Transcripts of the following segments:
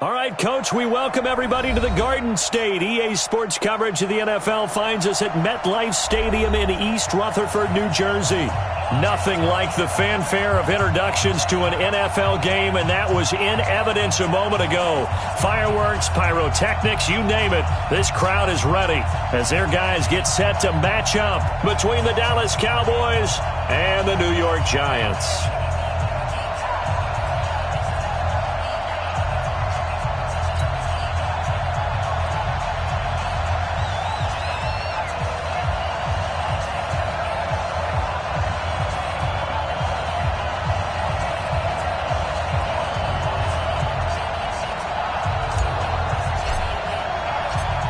All right, Coach, we welcome everybody to the Garden State. EA Sports coverage of the NFL finds us at MetLife Stadium in East Rutherford, New Jersey. Nothing like the fanfare of introductions to an NFL game, and that was in evidence a moment ago. Fireworks, pyrotechnics, you name it. This crowd is ready as their guys get set to match up between the Dallas Cowboys and the New York Giants.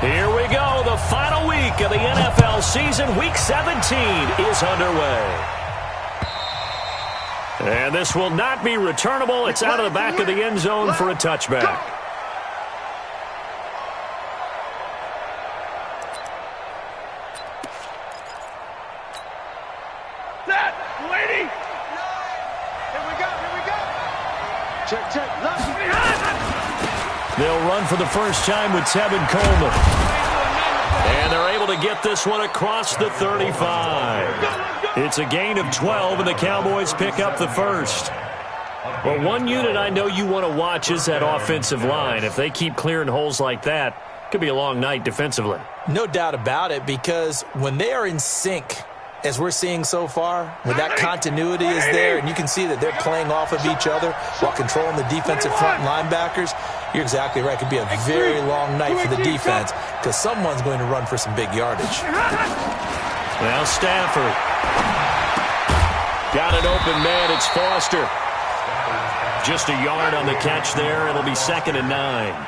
Here we go. The final week of the NFL season. Week 17 is underway. And this will not be returnable. It's out of the back of the end zone for a touchback. Set, lady. Here we go. Check. They'll run for the first time with Tevin Coleman. And they're able to get this one across the 35. It's a gain of 12, and the Cowboys pick up the first. Well, one unit I know you want to watch is that offensive line. If they keep clearing holes like that, it could be a long night defensively. No doubt about it, because when they are in sync, as we're seeing so far, when that continuity is there, and you can see that they're playing off of each other while controlling the defensive front linebackers, you're exactly right. It could be a very long night for the defense because someone's going to run for some big yardage. Now Stafford. Got an open man. It's Foster. Just a yard on the catch there. It'll be 2nd and 9.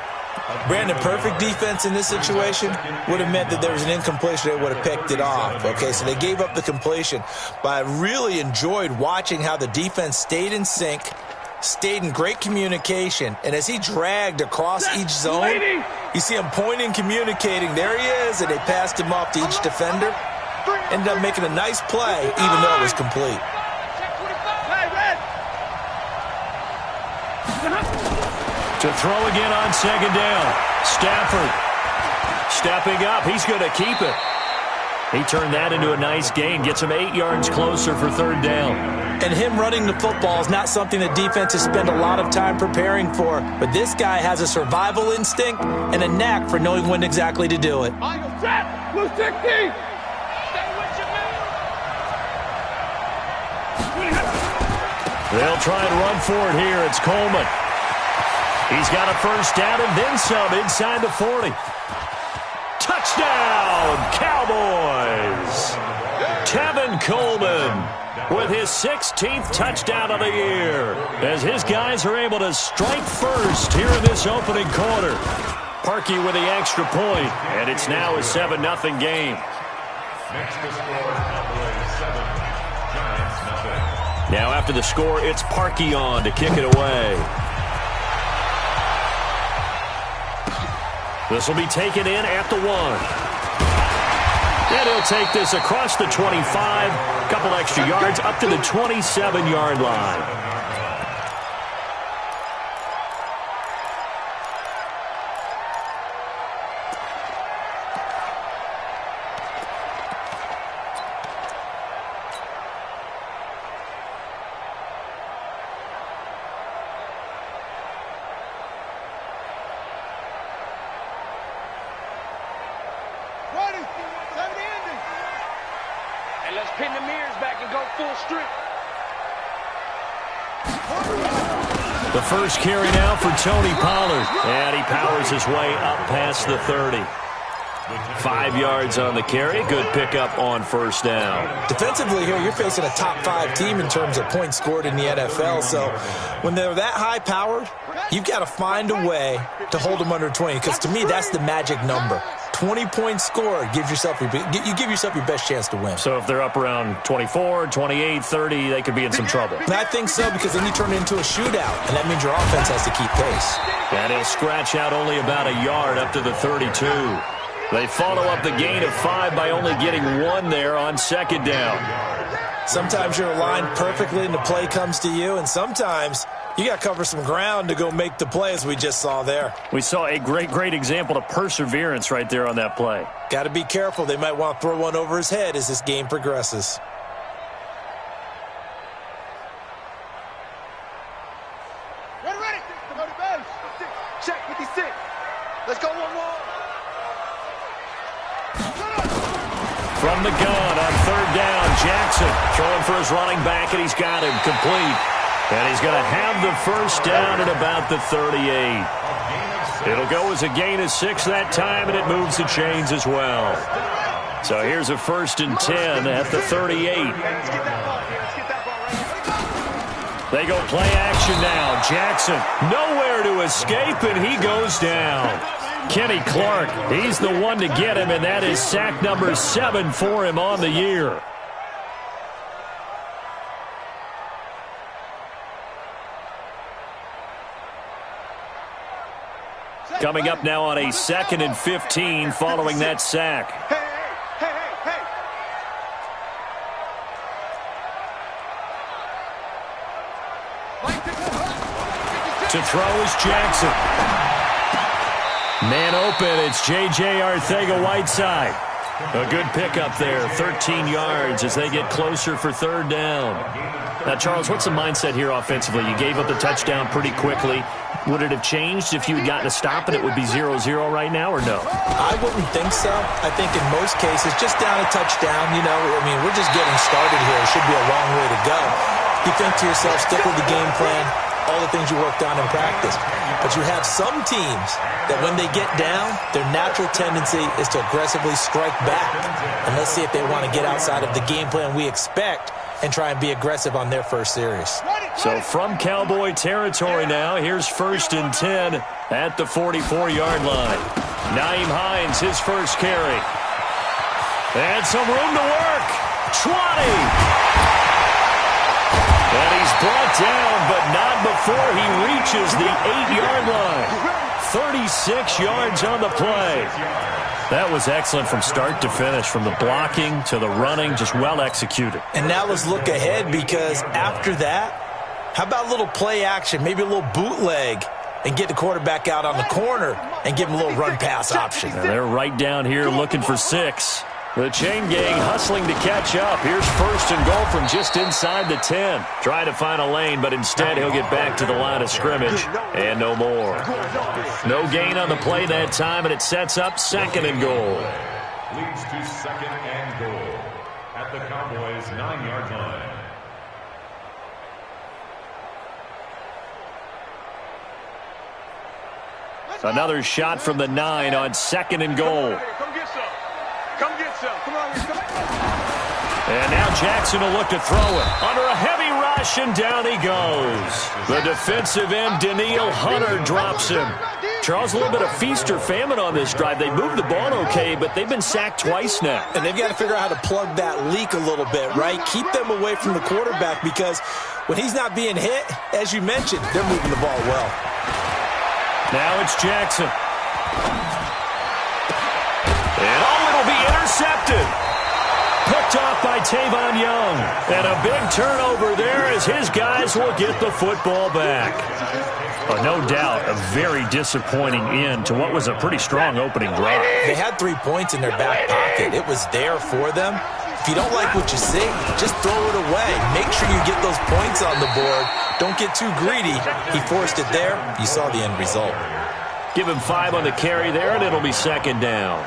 Brandon, perfect defense in this situation would have meant that there was an incompletion. They would have picked it off. Okay, so they gave up the completion. But I really enjoyed watching how the defense stayed in sync, stayed in great communication, and as he dragged across each zone, you see him pointing, communicating. There he is, and they passed him off to each defender. Ended up making a nice play, even though it was complete. To throw again on 2nd down. Stafford stepping up. He's going to keep it. He turned that into a nice gain. Gets him 8 yards closer for 3rd down. And him running the football is not something that defenses spend a lot of time preparing for. But this guy has a survival instinct and a knack for knowing when exactly to do it. Blue 60. They'll try and run for it here. It's Coleman. He's got a first down and then some inside the 40. Touchdown, Cowboys! Tevin Coleman with his 16th touchdown of the year as his guys are able to strike first here in this opening quarter. Parkey with the extra point, and it's now a 7-0 game. Now after the score, it's Parkey on to kick it away. This will be taken in at the 1. And he'll take this across the 25, a couple extra yards up to the 27-yard line. Let's pin the mirrors back and go full strip. The first carry now for Tony Pollard. And he powers his way up past the 30. 5 yards on the carry. Good pickup on first down. Defensively here, you're facing a top 5 team in terms of points scored in the NFL. So when they're that high powered, you've got to find a way to hold them under 20. Because to me, that's the magic number. 20 points scored gives yourself you give yourself your best chance to win. So if they're up around 24, 28, 30, they could be in some trouble. And I think so, because then you turn it into a shootout, and that means your offense has to keep pace. And he'll scratch out only about a yard up to the 32. They follow up the gain of 5 by only getting 1 there on second down. Sometimes you're aligned perfectly and the play comes to you, and sometimes you got to cover some ground to go make the play, as we just saw there. We saw a great example of perseverance right there on that play. Got to be careful. They might want to throw one over his head as this game progresses. Ready. Go to base. Check 56. Let's go one more. From the gun on third down, Jackson throwing for his running back, and he's got him complete. And he's going to have the first down at about the 38. It'll go as a gain of 6 that time, and it moves the chains as well. So here's a 1st and 10 at the 38. They go play action now. Jackson nowhere to escape, and he goes down. Kenny Clark, he's the one to get him, and that is sack number 7 for him on the year. Coming up now on a 2nd and 15 following that sack. Hey. To throw is Jackson. Man open, it's J.J. Arcega-Whiteside. A good pickup there, 13 yards as they get closer for 3rd down. Now, Charles, what's the mindset here offensively? You gave up the touchdown pretty quickly. Would it have changed if you had gotten a stop and it would be 0-0 right now, or no? I wouldn't think so. I think in most cases, just down a touchdown, we're just getting started here. It should be a long way to go. You think to yourself, stick with the game plan, all the things you worked on in practice. But you have some teams that when they get down, their natural tendency is to aggressively strike back. And let's see if they want to get outside of the game plan we expect and try and be aggressive on their first series. So from Cowboy territory now, here's 1st and 10 at the 44-yard line. Nyheim Hines, his first carry. And some room to work. 20. And he's brought down, but not before he reaches the 8-yard line. 36 yards on the play. That was excellent from start to finish, from the blocking to the running, just well executed. And now let's look ahead, because after that, how about a little play action, maybe a little bootleg, and get the quarterback out on the corner and give him a little run-pass option. And they're right down here looking for 6. The chain gang hustling to catch up. Here's 1st and goal from just inside the 10. Trying to find a lane, but instead he'll get back to the line of scrimmage. And no more. No gain on the play that time, and it sets up 2nd and goal. Leads to 2nd and goal at the Cowboys' 9-yard line. Another shot from the 9 on 2nd and goal. Come get some. Come on. And now Jackson will look to throw it. Under a heavy rush, and down he goes. The defensive end, Daniil Hunter, drops him. Charles, a little bit of feast or famine on this drive. They moved the ball okay, but they've been sacked twice now. And they've got to figure out how to plug that leak a little bit, right? Keep them away from the quarterback, because when he's not being hit, as you mentioned, they're moving the ball well. Now it's Jackson. And it'll be intercepted. Picked off by Tavon Young. And a big turnover there as his guys will get the football back. No doubt a very disappointing end to what was a pretty strong opening drive. They had 3 points in their back pocket. It was there for them. If you don't like what you see, just throw it away. Make sure you get those points on the board. Don't get too greedy. He forced it there. You saw the end result. Give him 5 on the carry there, and it'll be 2nd down.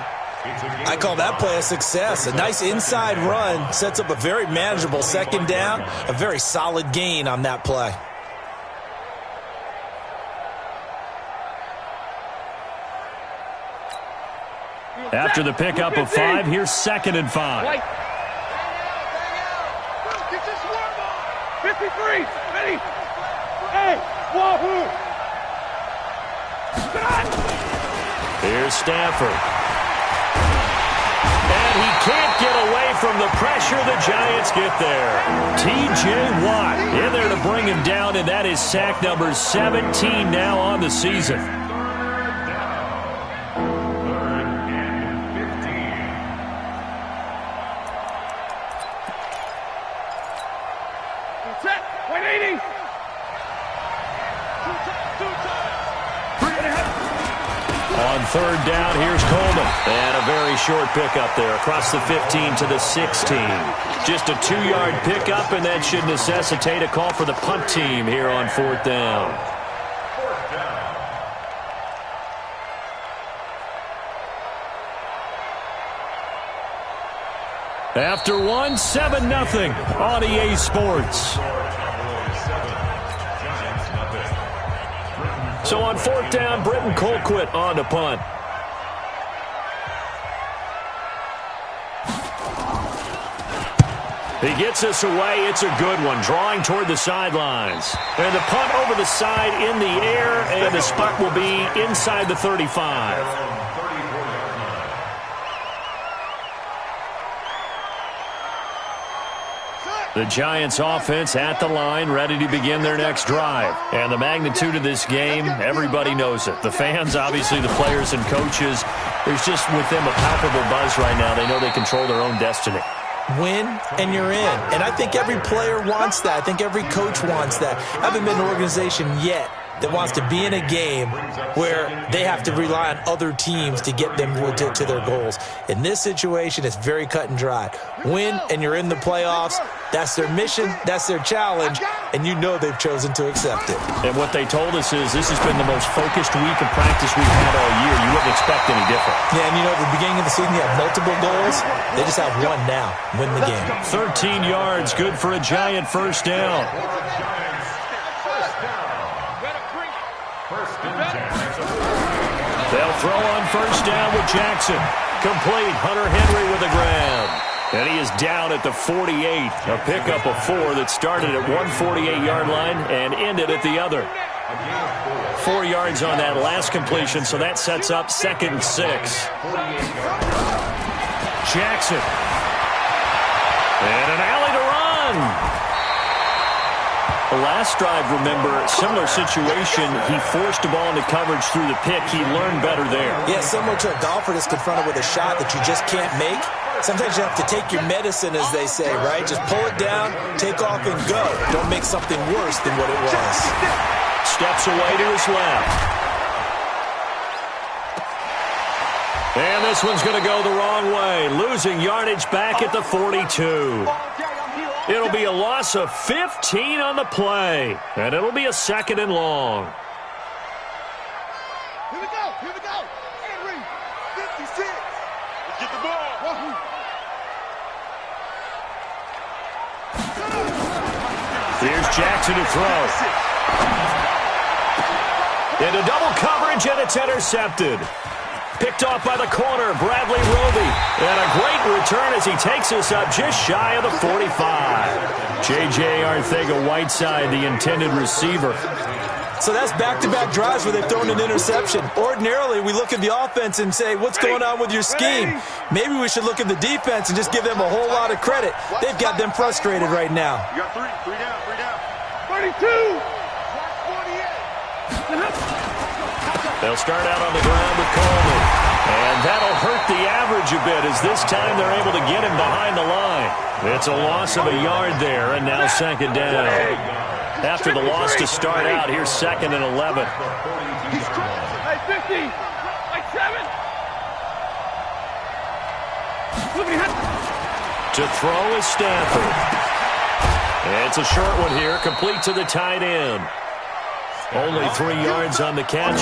I call that play a success. A nice inside run sets up a very manageable 2nd down. A very solid gain on that play. After the pickup of 5, here's 2nd and 5. Get this one ball. 53. Ready? Hey, wahoo. Here's Stafford. And he can't get away from the pressure. The Giants get there. T.J. Watt in there to bring him down, and that is sack number 17 now on the season. 180. On third down, here's Coleman. And a very short pickup there across the 15 to the 16. Just a 2-yard pickup, and that should necessitate a call for the punt team here on fourth down. After one, 7-0 on EA Sports. So on fourth down, Britton Colquitt on to punt. He gets us away. It's a good one, drawing toward the sidelines. And the punt over the side in the air, and the spot will be inside the 35. The Giants offense at the line, ready to begin their next drive. And the magnitude of this game, everybody knows it. The fans, obviously the players and coaches, there's just with them a palpable buzz right now. They know they control their own destiny. Win, and you're in. And I think every player wants that. I think every coach wants that. I haven't been in an organization yet that wants to be in a game where they have to rely on other teams to get them to their goals. In this situation, it's very cut and dry. Win, and you're in the playoffs. That's their mission. That's their challenge. And you know they've chosen to accept it. And what they told us is this has been the most focused week of practice we've had all year. You wouldn't expect any different. Yeah, and you know, at the beginning of the season, you have multiple goals. They just have one now. Win the game. 13 yards, good for a Giant first down. They'll throw on first down with Jackson. Complete. Hunter Henry with a grab. And he is down at the 48. A pickup of 4 that started at 148-yard line and ended at the other. 4 yards on that last completion, so that sets up 2nd and 6. Jackson. And an alley to run. The last drive, remember, similar situation. He forced the ball into coverage through the pick. He learned better there. Yeah, similar to a golfer that's confronted with a shot that you just can't make. Sometimes you have to take your medicine, as they say, right? Just pull it down, take off, and go. Don't make something worse than what it was. Steps away to his left. And this one's going to go the wrong way. Losing yardage back at the 42. It'll be a loss of 15 on the play. And it'll be a 2nd and long. Here we go. Here we go. Henry, 56. Let's get the ball. Here's Jackson to throw. Into double coverage, and it's intercepted. Picked off by the corner, Bradley Roby. And a great return as he takes us up just shy of the 45. J.J. Arcega-Whiteside, the intended receiver. So that's back-to-back drives where they've thrown an interception. Ordinarily, we look at the offense and say, what's going on with your scheme? Maybe we should look at the defense and just give them a whole lot of credit. They've got them frustrated right now. You got 3 down. 32. 48. They'll start out on the ground with Coleman. And that'll hurt the average a bit as this time they're able to get him behind the line. It's a loss of a yard there, and now 2nd down. After the loss to start out, here's 2nd and 11. He's crossing. Hey, 50. Like 7. To throw is Stafford. It's a short one here, complete to the tight end. Only 3 yards on the catch.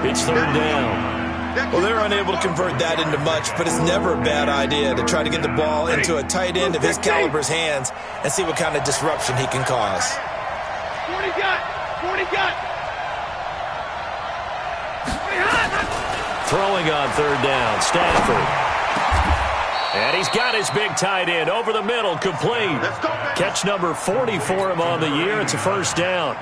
It's 3rd down. Well, they're unable to convert that into much, but it's never a bad idea to try to get the ball into a tight end of his caliber's hands and see what kind of disruption he can cause. 40 got. Throwing on 3rd down, Stafford. And he's got his big tight end over the middle, complete. Catch number 40 for him on the year. It's a 1st down.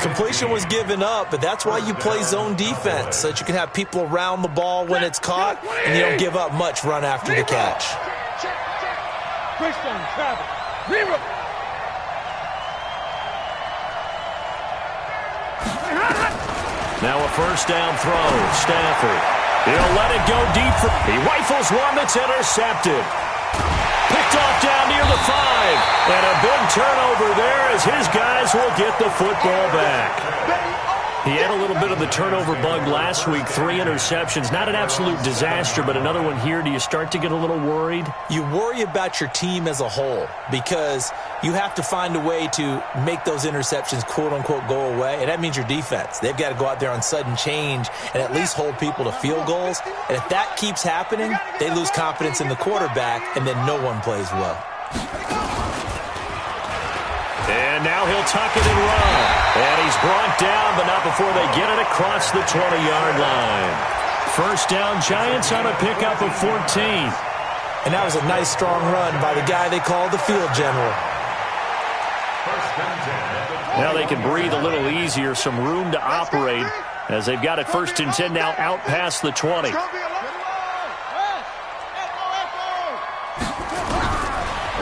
Completion was given up, but that's why you play zone defense, so that you can have people around the ball when it's caught, and you don't give up much run after the catch. Now a 1st down throw. Stafford. He'll let it go deep. He rifles one that's intercepted. Picked Picked off down near the 5. And a big turnover there as his guys will get the football back. He had a little bit of the turnover bug last week, 3 interceptions. Not an absolute disaster, but another one here. Do you start to get a little worried? You worry about your team as a whole because you have to find a way to make those interceptions, quote-unquote, go away, and that means your defense. They've got to go out there on sudden change and at least hold people to field goals. And if that keeps happening, they lose confidence in the quarterback, and then no one plays well. And now he'll tuck it and run. And he's brought down, but not before they get it across the 20-yard line. First down, Giants on a pickup of 14. And that was a nice, strong run by the guy they call the field general. Now they can breathe a little easier, some room to operate as they've got it first and 10 now out past the 20.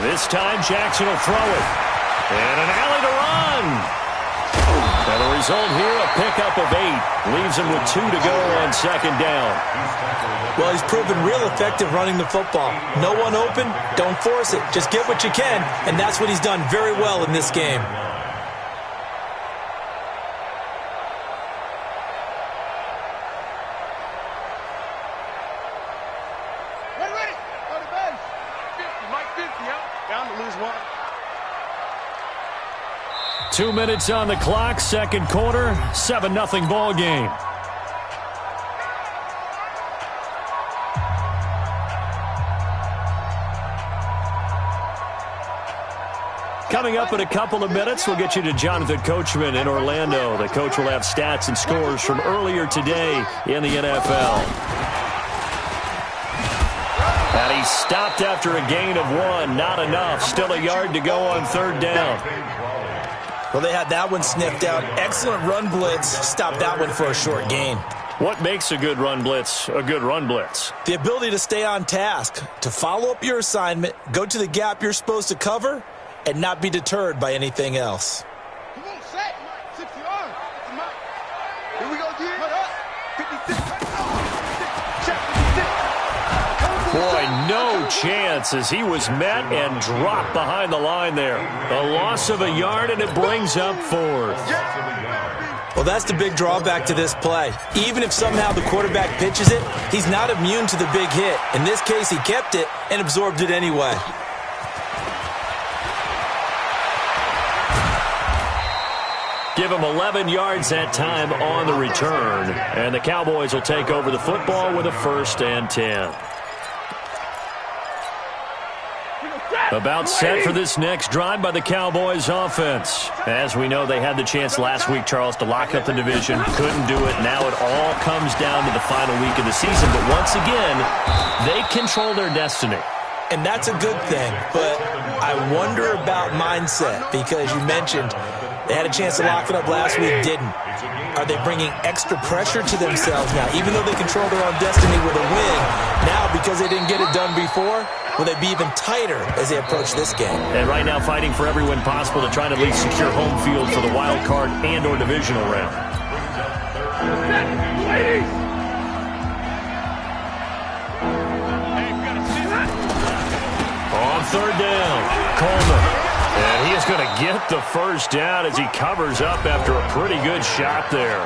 This time Jackson will throw it. And an alley to run. And the result here, a pickup of 8. Leaves him with 2 to go on second down. Well, he's proven real effective running the football. No one open, don't force it. Just get what you can, and that's what he's done very well in this game. Ready. Go to base. 50, Mike 50, yeah. Down to lose 1. 2 minutes on the clock, second quarter, 7-0 ball game. Coming up in a couple of minutes, we'll get you to Jonathan Coachman in Orlando. The coach will have stats and scores from earlier today in the NFL. And he stopped after a gain of 1. Not enough. Still a yard to go on third down. Well, they had that one sniffed out. Excellent run blitz. Stopped that one for a short gain. What makes a good run blitz a good run blitz? The ability to stay on task, to follow up your assignment, go to the gap you're supposed to cover, and not be deterred by anything else. Come on, set. 60 yards. Here we go, G. Put up. 56. Check 56. Boy, no chance as he was met and dropped behind the line there. A loss of a yard, and it brings up 4th. Well, that's the big drawback to this play. Even if somehow the quarterback pitches it, he's not immune to the big hit. In this case, he kept it and absorbed it anyway. Give him 11 yards that time on the return. And the Cowboys will take over the football with a 1st and 10. About set for this next drive by the Cowboys offense. As we know, they had the chance last week, Charles, to lock up the division. Couldn't do it. Now it all comes down to the final week of the season. But once again, they control their destiny. And that's a good thing. But I wonder about mindset because you mentioned they had a chance to lock it up last week, didn't. Are they bringing extra pressure to themselves now? Even though they control their own destiny with a win, now because they didn't get it done before, will they be even tighter as they approach this game? And right now fighting for every win possible to try to at least secure home field for the wild card and or divisional round. On third down, Coleman. And he is going to get the first down as he covers up after a pretty good shot there.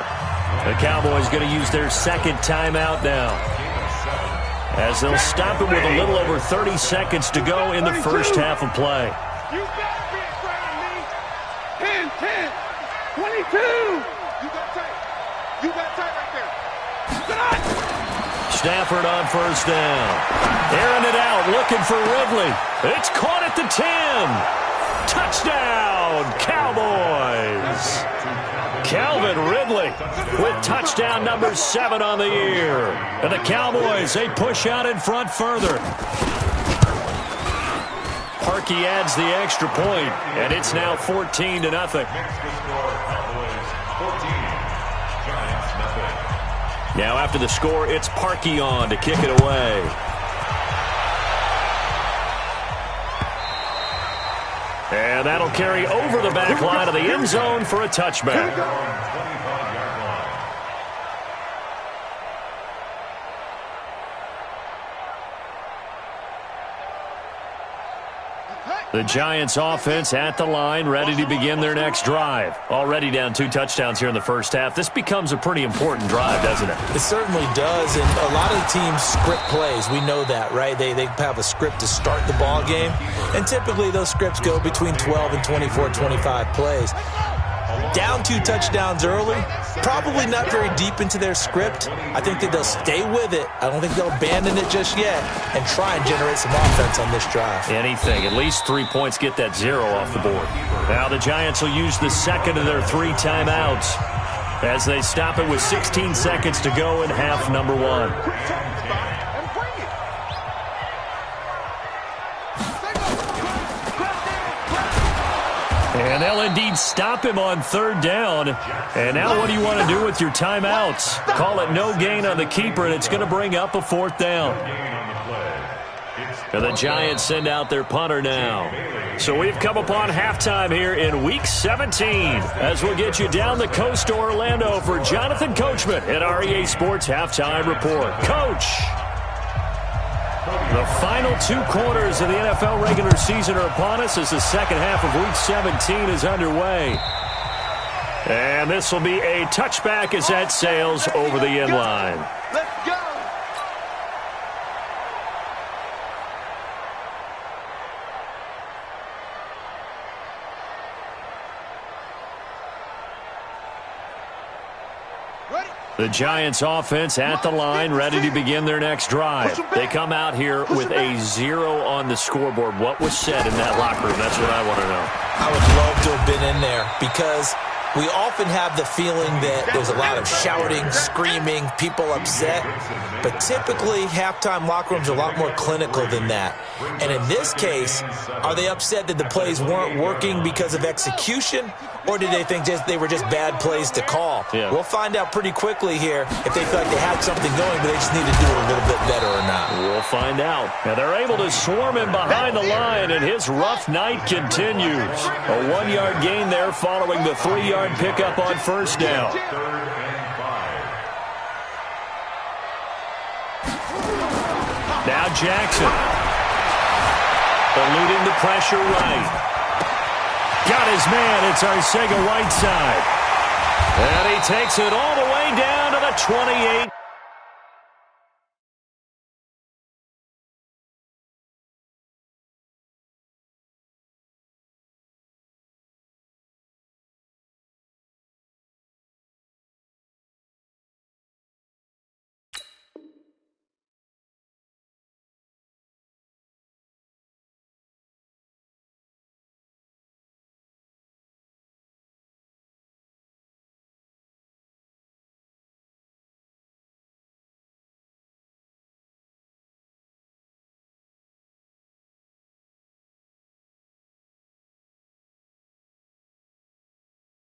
The Cowboys going to use their second timeout now, as they'll stop it with a little over 30 seconds to go in the first half of play. You better be afraid of me. 10, 22. You got tight. You got tight right there. Stafford on first down. Airing it out, looking for Ridley. It's caught at the 10. Touchdown, Cowboys. Calvin Ridley with touchdown number 7 on the year. And the Cowboys, they push out in front further. Parkey adds the extra point, and it's now 14-0. Now after the score, it's Parkey on to kick it away. And that'll carry over the back line of the end zone for a touchback. The Giants offense at the line, ready to begin their next drive. Already down 2 touchdowns here in the first half. This becomes a pretty important drive, doesn't it? It certainly does, and a lot of the teams script plays. We know that, right? They have a script to start the ball game, and typically those scripts go between 12 and 24, 25 plays. Down 2 touchdowns early, probably not very deep into their script. I think that they'll stay with it. I don't think they'll abandon it just yet and try and generate some offense on this drive. Anything. At least 3 points, get that 0 off the board. Now the Giants will use the second of their 3 timeouts as they stop it with 16 seconds to go in half number 1. And they'll indeed stop him on 3rd down. And now what do you want to do with your timeouts? Call it no gain on the keeper, and it's going to bring up a 4th down. And the Giants send out their punter now. So we've come upon halftime here in Week 17 as we'll get you down the coast to Orlando for Jonathan Coachman at our EA Sports Halftime Report. Coach! The final 2 quarters of the NFL regular season are upon us as the second half of Week 17 is underway. And this will be a touchback as that sails over the end line. Let's go. The Giants offense at the line, ready to begin their next drive. They come out here with a 0 on the scoreboard. What was said in that locker room? That's what I want to know. I would love to have been in there because we often have the feeling that there's a lot of shouting, screaming, people upset. But typically, halftime locker rooms are a lot more clinical than that. And in this case, are they upset that the plays weren't working because of execution? Or did they think they were just bad plays to call? Yeah. We'll find out pretty quickly here if they feel like they had something going, but they just need to do it a little bit better or not. We'll find out. Now they're able to swarm him behind the line, and his rough night continues. A 1-yard gain there following the 3-yard pickup on 1st down. Now Jackson. Eluding the pressure right. Got his man. It's Arcega-Whiteside. And he takes it all the way down to the 28.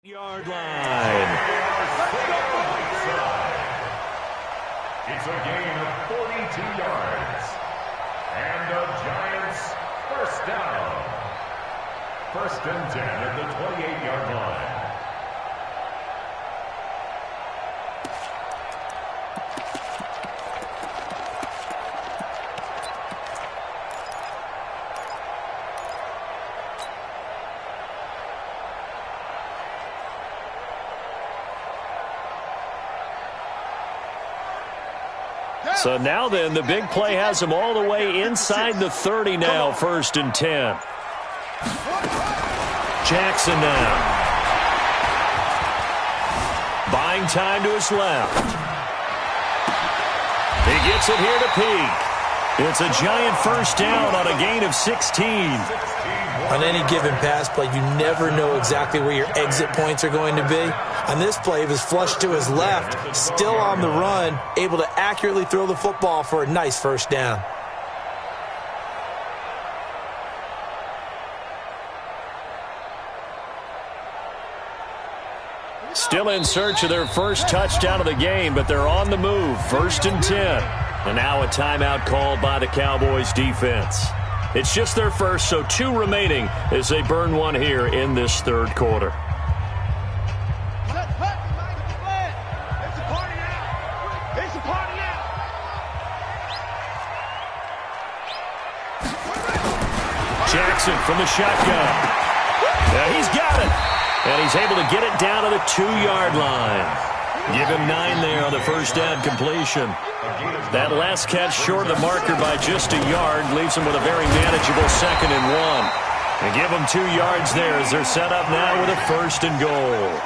Yard line. It's a gain of 42 yards. And the Giants first down. 1st and 10 at the 28-yard line. So now then, the big play has him all the way inside the 30 now, 1st and 10. Jackson now. Buying time to his left. He gets it here to Peak. It's a giant 1st down on a gain of 16. On any given pass play, you never know exactly where your exit points are going to be. On this play, he was flushed to his left, still on the run, able to accurately throw the football for a nice 1st down. Still in search of their first touchdown of the game, but they're on the move. 1st and 10. And now a timeout called by the Cowboys defense. It's just their first, so 2 remaining as they burn one here in this 3rd quarter. Jackson from the shotgun. Yeah, he's got it. And he's able to get it down to the 2-yard line. Give him 9 there on the first down completion. That last catch short of the marker by just a yard leaves him with a very manageable 2nd and 1. And give them 2 yards there as they're set up now with a 1st and goal.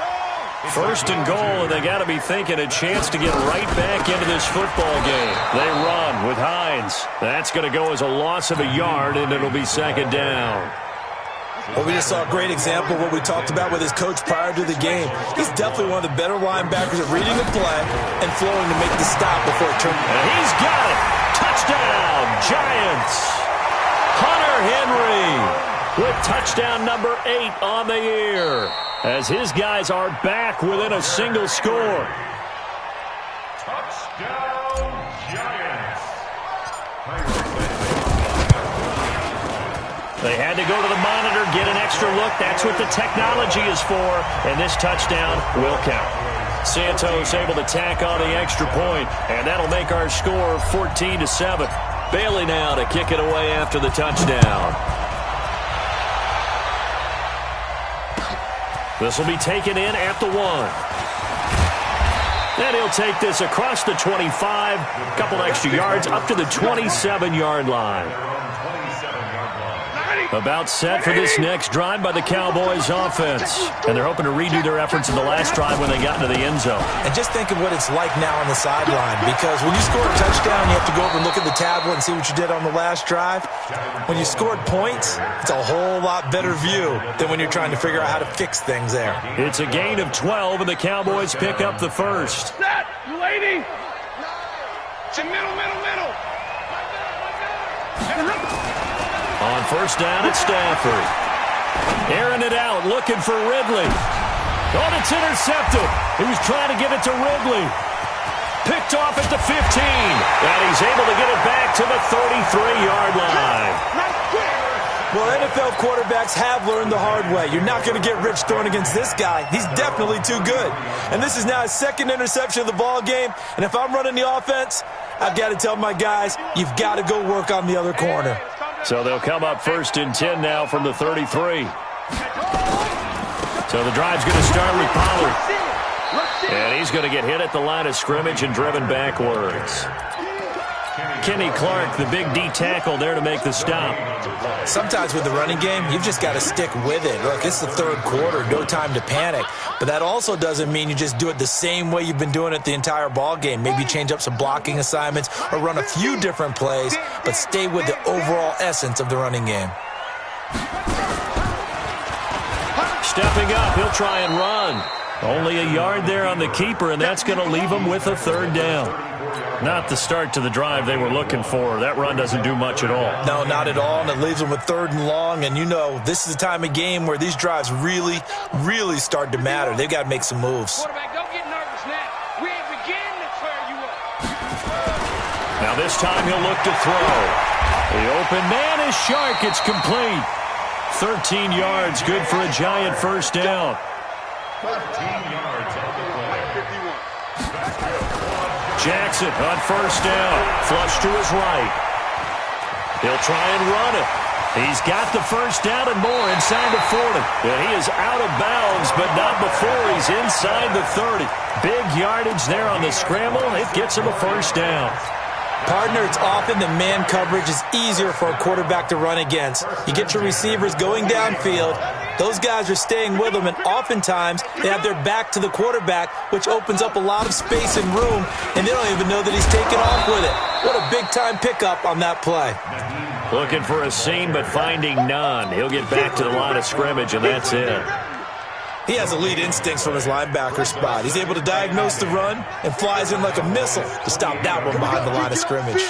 1st and goal, and they got to be thinking a chance to get right back into this football game. They run with Hines. That's going to go as a loss of a yard, and it'll be 2nd down. Well, we just saw a great example of what we talked about with his coach prior to the game. He's definitely one of the better linebackers at reading the play and flowing to make the stop before it turns. And he's got it. Touchdown, Giants. Hunter Henry with touchdown number 8 on the year, as his guys are back within a single score. Touchdown, Giants. They had to go to the monitor, get an extra look. That's what the technology is for, and this touchdown will count. Santos able to tack on the extra point, and that'll make our score 14-7. Bailey now to kick it away after the touchdown. This will be taken in at the 1. And he'll take this across the 25, a couple extra yards, up to the 27-yard line. About set for this next drive by the Cowboys offense. And they're hoping to redo their efforts in the last drive when they got into the end zone. And just think of what it's like now on the sideline, because when you score a touchdown, you have to go over and look at the tablet and see what you did on the last drive. When you scored points, it's a whole lot better view than when you're trying to figure out how to fix things there. It's a gain of 12, and the Cowboys pick up the first. Set, you lady. Middle. On first down, it's Stafford. Airing it out, looking for Ridley. Oh, it's intercepted. He was trying to get it to Ridley. Picked off at the 15. And he's able to get it back to the 33-yard line. Well, NFL quarterbacks have learned the hard way. You're not going to get rich throwing against this guy. He's definitely too good. And this is now his 2nd interception of the ball game. And if I'm running the offense, I've got to tell my guys, you've got to go work on the other corner. So they'll come up 1st and 10 now from the 33. So the drive's going to start with Pollard. And he's going to get hit at the line of scrimmage and driven backwards. Kenny Clark, the big D tackle there to make the stop. Sometimes with the running game, you've just got to stick with it. Look, it's the 3rd quarter, no time to panic. But that also doesn't mean you just do it the same way you've been doing it the entire ball game. Maybe change up some blocking assignments or run a few different plays, but stay with the overall essence of the running game. Stepping up, he'll try and run. Only a yard there on the keeper, and that's going to leave him with a 3rd down. Not the start to the drive they were looking for. That run doesn't do much at all. No, not at all, and it leaves them with 3rd and long. And you know, this is the time of game where these drives really, really start to matter. They've got to make some moves. Quarterback, don't get nervous now. We ain't beginning to clear you up. Now this time he'll look to throw. The open man is Shark. It's complete. 13 yards, good for a Giant first down. 13 yards on the play. Jackson on first down. Flush to his right. He'll try and run it. He's got the first down and more inside the 40. And he is out of bounds, but not before he's inside the 30. Big yardage there on the scramble. It gets him a first down. Partner, it's often that man coverage is easier for a quarterback to run against. You get your receivers going downfield. Those guys are staying with them, and oftentimes they have their back to the quarterback, which opens up a lot of space and room, and they don't even know that he's taken off with it. What a big-time pickup on that play. Looking for a seam, but finding none. He'll get back to the line of scrimmage, and that's it. He has elite instincts from his linebacker spot. He's able to diagnose the run and flies in like a missile to stop that one behind the line of scrimmage.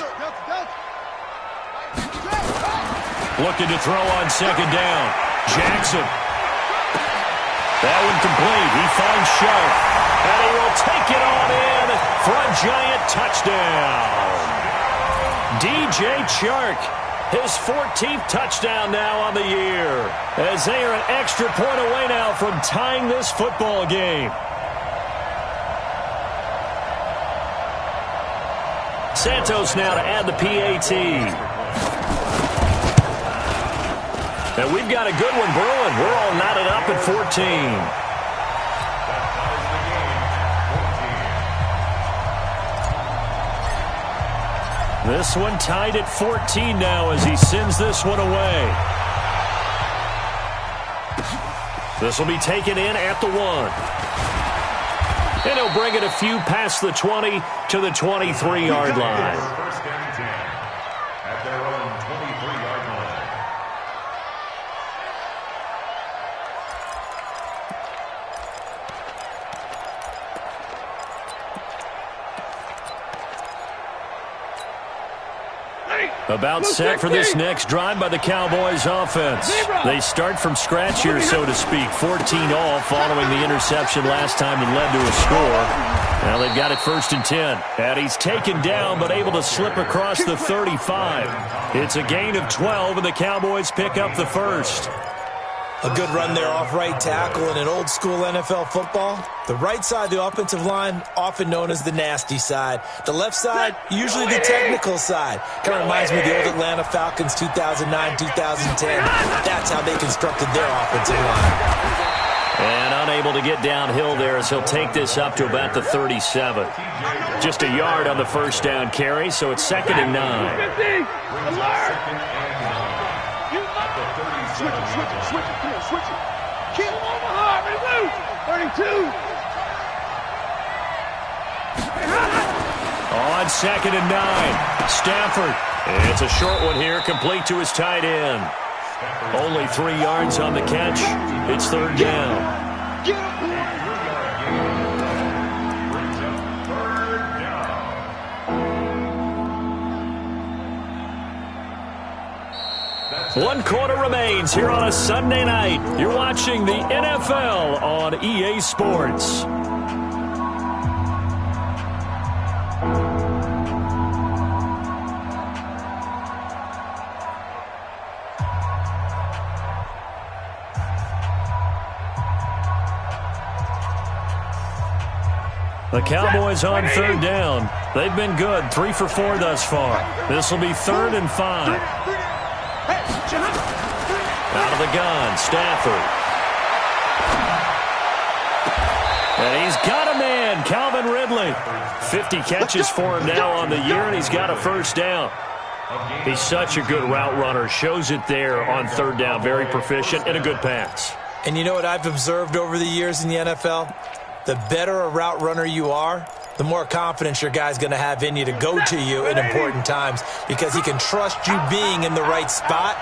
Looking to throw on second down. Jackson. That one complete. He finds Sharp. And he will take it on in for a Giant touchdown. DJ Chark. His 14th touchdown now on the year, as they are an extra point away now from tying this football game. Santos now to add the PAT. And we've got a good one brewing. We're all knotted up at 14. This one tied at 14 now as he sends this one away. This will be taken in at the 1. And he'll bring it a few past the 20 to the 23-yard line. First and 10 at their own 23-yard line. About set for this next drive by the Cowboys offense. They start from scratch here, so to speak. 14-all following the interception last time that led to a score. Now they've got it 1st and 10. And he's taken down but able to slip across the 35. It's a gain of 12, and the Cowboys pick up the first. A good run there off right tackle in an old-school NFL football. The right side of the offensive line, often known as the nasty side. The left side, usually the technical side. Kind of reminds me of the old Atlanta Falcons 2009, 2010. That's how they constructed their offensive line. And unable to get downhill there as he'll take this up to about the 37. Just a yard on the first down carry, so it's 2nd and 9. Switch it. Come on, switch it. Kill Omaha. Ready, move. 32. On 2nd and 9. Stafford. It's a short one here, complete to his tight end. Only 3 yards on the catch. It's 3rd down. Get up. One quarter remains here on a Sunday night. You're watching the NFL on EA Sports. The Cowboys on 3rd down. They've been good, 3 for 4 thus far. This will be 3rd and 5. Out of the gun, Stafford. And he's got a man, Calvin Ridley. 50 catches for him now on the year, and he's got a first down. He's such a good route runner. Shows it there on 3rd down. Very proficient and a good pass. And you know what I've observed over the years in the NFL? The better a route runner you are, the more confidence your guy's going to have in you to go to you in important times because he can trust you being in the right spot,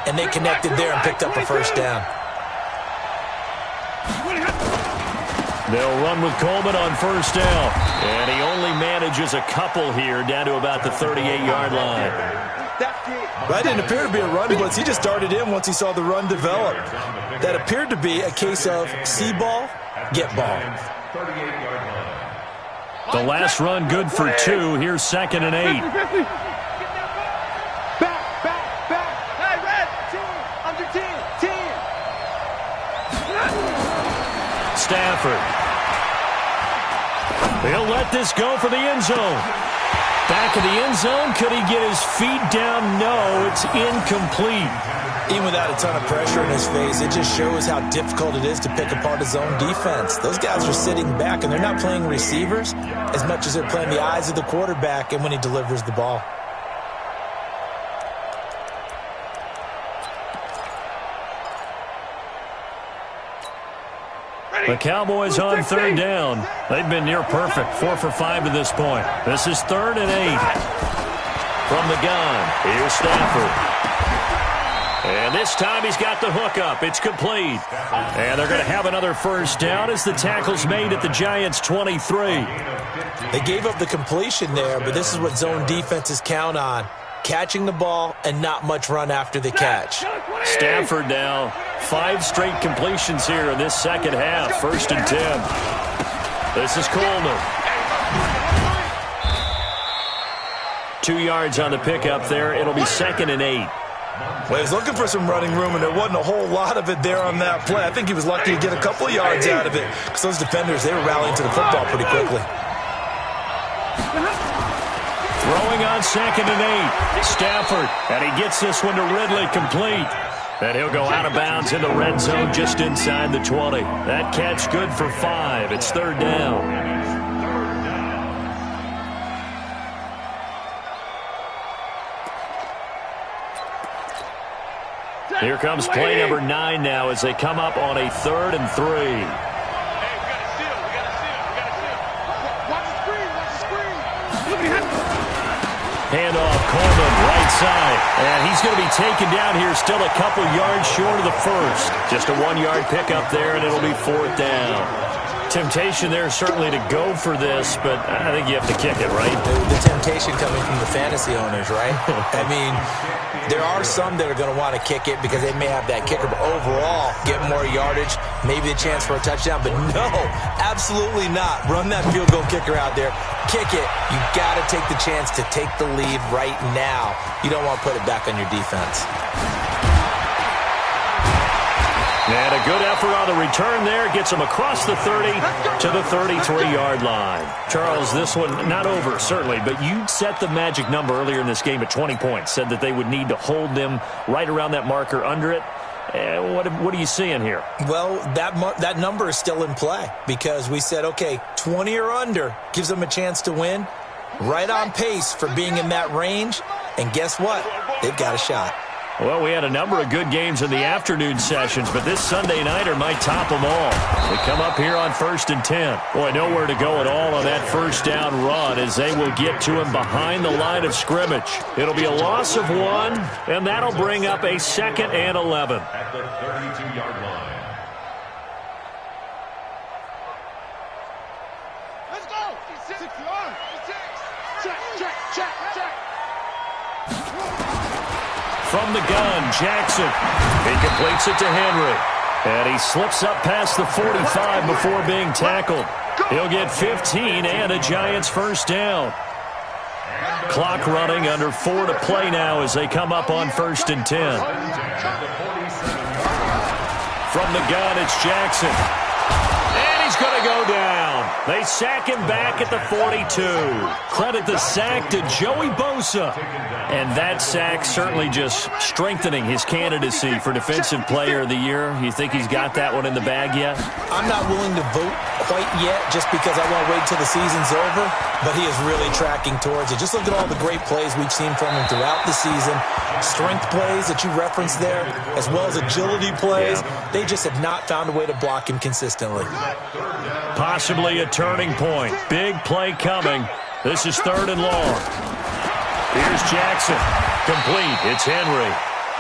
and they connected there and picked up a first down. They'll run with Coleman on 1st down, and he only manages a couple here down to about the 38-yard line. That didn't appear to be a run blitz. He just darted in once he saw the run develop. That appeared to be a case of see ball, get ball. The last run good for 2. Here's 2nd and 8. Back. Hey, red. 10. Under 10. 10. Stafford. He'll let this go for the end zone. Back of the end zone. Could he get his feet down? No, it's incomplete. Even without a ton of pressure in his face, it just shows how difficult it is to pick apart his own defense. Those guys are sitting back, and they're not playing receivers as much as they're playing the eyes of the quarterback and when he delivers the ball. The Cowboys on 3rd down. They've been near perfect, 4 for 5 to this point. This is 3rd and 8. From the gun, here's Stafford. And this time he's got the hook up. It's complete. And they're going to have another first down as the tackle's made at the Giants' 23. They gave up the completion there, but this is what zone defenses count on. Catching the ball and not much run after the catch. Stafford now, 5 straight completions here in this second half. 1st and 10. This is Coleman. 2 yards on the pickup there. It'll be 2nd and 8. Well, he was looking for some running room, and there wasn't a whole lot of it there on that play. I think he was lucky to get a couple of yards out of it because those defenders, they were rallying to the football pretty quickly. Throwing on 2nd and 8. Stafford, and he gets this one to Ridley complete. And he'll go out of bounds in the red zone just inside the 20. That catch good for 5. It's third down. Here comes play number 9 now as they come up on a 3rd and 3. Handoff, Coleman, right side. And he's going to be taken down here, still a couple yards short of the first. Just a 1-yard pickup there, and it'll be 4th down. Temptation there certainly to go for this, but I think you have to kick it, right? The temptation coming from the fantasy owners, right? I mean, there are some that are going to want to kick it because they may have that kicker, but overall, get more yardage, maybe a chance for a touchdown. But no, absolutely not. Run that field goal kicker out there. Kick it. You got to take the chance to take the lead right now. You don't want to put it back on your defense. And a good effort on the return there. Gets him across the 30 to the 33-yard line. Charles, this one not over, certainly, but you set the magic number earlier in this game at 20 points. Said that they would need to hold them right around that marker under it. What are you seeing here? Well, that number is still in play because we said, okay, 20 or under gives them a chance to win. Right on pace for being in that range. And guess what? They've got a shot. Well, we had a number of good games in the afternoon sessions, but this Sunday nighter might top them all. They come up here on 1st and 10. Boy, nowhere to go at all on that first down run as they will get to him behind the line of scrimmage. It'll be a loss of 1, and that'll bring up a 2nd and 11. At the 32-yard line. Let's go. 6 yards. Check. From the gun, Jackson. He completes it to Henry. And he slips up past the 45 before being tackled. He'll get 15 and a Giants first down. Clock running, under 4 to play now as they come up on 1st and 10. From the gun, it's Jackson. And he's going to go down. They sack him back at the 42. Credit the sack to Joey Bosa. And that sack certainly just strengthening his candidacy for Defensive Player of the Year. You think he's got that one in the bag yet? I'm not willing to vote quite yet just because I want to wait till the season's over, but he is really tracking towards it. Just look at all the great plays we've seen from him throughout the season. Strength plays that you referenced there, as well as agility plays. Yeah. They just have not found a way to block him consistently. Possibly a turning point. Big play coming. This is 3rd and long. Here's Jackson. Complete. It's Henry.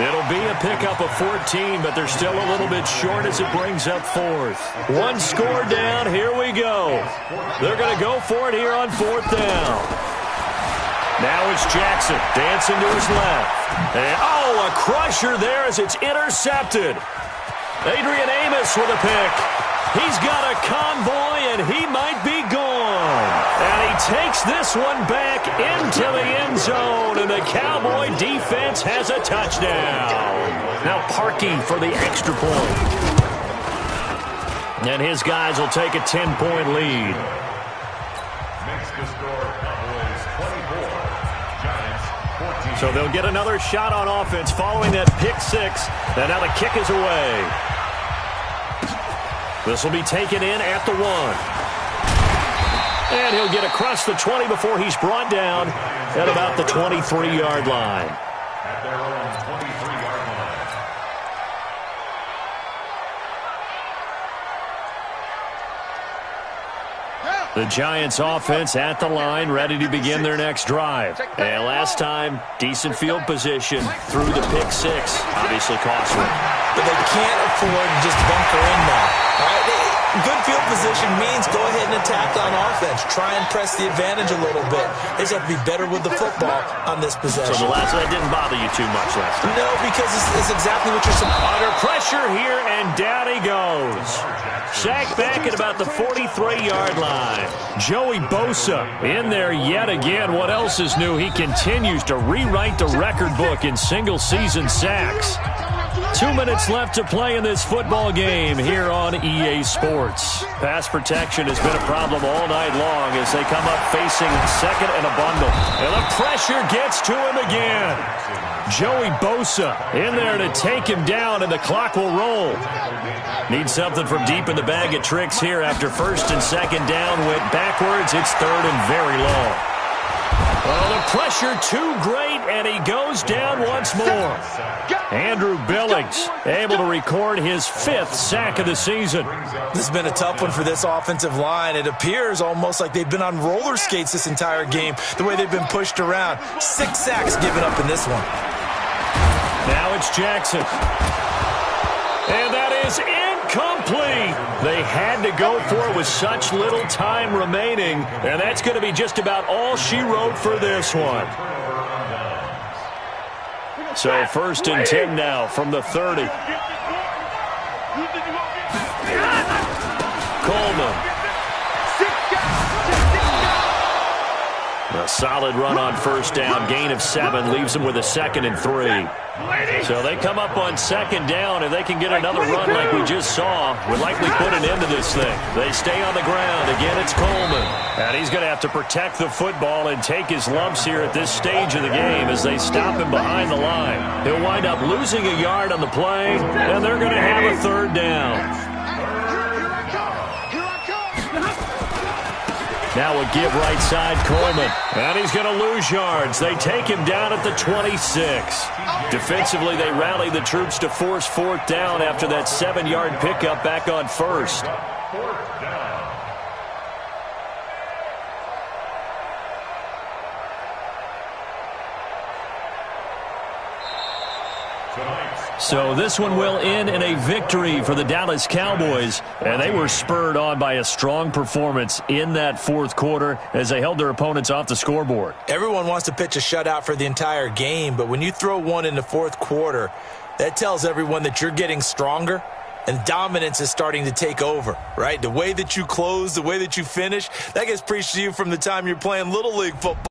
It'll be a pickup of 14, but they're still a little bit short as it brings up 4th. 1 score down. Here we go. They're going to go for it here on 4th down. Now it's Jackson dancing to his left. And, a crusher there as it's intercepted. Adrian Amos with a pick. He's got a convoy, and he might be gone. And he takes this one back into the end zone, and the Cowboy defense has a touchdown. Now Parkey for the extra point. And his guys will take a 10-point lead. Makes the score Cowboys 24, Giants 14. So they'll get another shot on offense following that pick 6. And now the kick is away. This will be taken in at the 1. And he'll get across the 20 before he's brought down at about the 23-yard line. At their own 23-yard line. The Giants offense at the line, ready to begin their next drive. And last time, decent field position through the pick 6. Obviously costly. But they can't afford to just bunker in now. All right? Good field position means go ahead and attack on offense. Try and press the advantage a little bit. They just have to be better with the football on this possession. So that didn't bother you too much last time? No, because it's exactly what you're supposed to. Under pressure here, and down he goes. Sacked back at about the 43-yard line. Joey Bosa in there yet again. What else is new? He continues to rewrite the record book in single-season sacks. 2 minutes left to play in this football game here on EA Sports. Pass protection has been a problem all night long as they come up facing second and a bundle. And the pressure gets to him again. Joey Bosa in there to take him down, and the clock will roll. Need something from deep in the bag of tricks here after first and second down went backwards. It's third and very long. Well, the pressure too great, and he goes down once more. Andrew Billings able to record his 5th sack of the season. This has been a tough one for this offensive line. It appears almost like they've been on roller skates this entire game, the way they've been pushed around. 6 sacks given up in this one. Now it's Jackson. And that is incomplete. They had to go for it with such little time remaining, and that's going to be just about all she wrote for this one. So first and 10 now from the 30. Coleman. A solid run on first down. Gain of 7 leaves them with a 2nd and 3. So they come up on 2nd down, and they can get another run like we just saw. Would likely put an end to this thing. They stay on the ground. Again, it's Coleman. And he's going to have to protect the football and take his lumps here at this stage of the game as they stop him behind the line. He'll wind up losing a yard on the play, and they're going to have a 3rd down. Now a give right side, Coleman. And he's going to lose yards. They take him down at the 26. Defensively, they rally the troops to force 4th down after that 7-yard pickup back on 1st. 4th down. So this one will end in a victory for the Dallas Cowboys, and they were spurred on by a strong performance in that 4th quarter as they held their opponents off the scoreboard. Everyone wants to pitch a shutout for the entire game, but when you throw one in the 4th quarter, that tells everyone that you're getting stronger and dominance is starting to take over, right? The way that you close, the way that you finish, that gets preached to you from the time you're playing Little League football.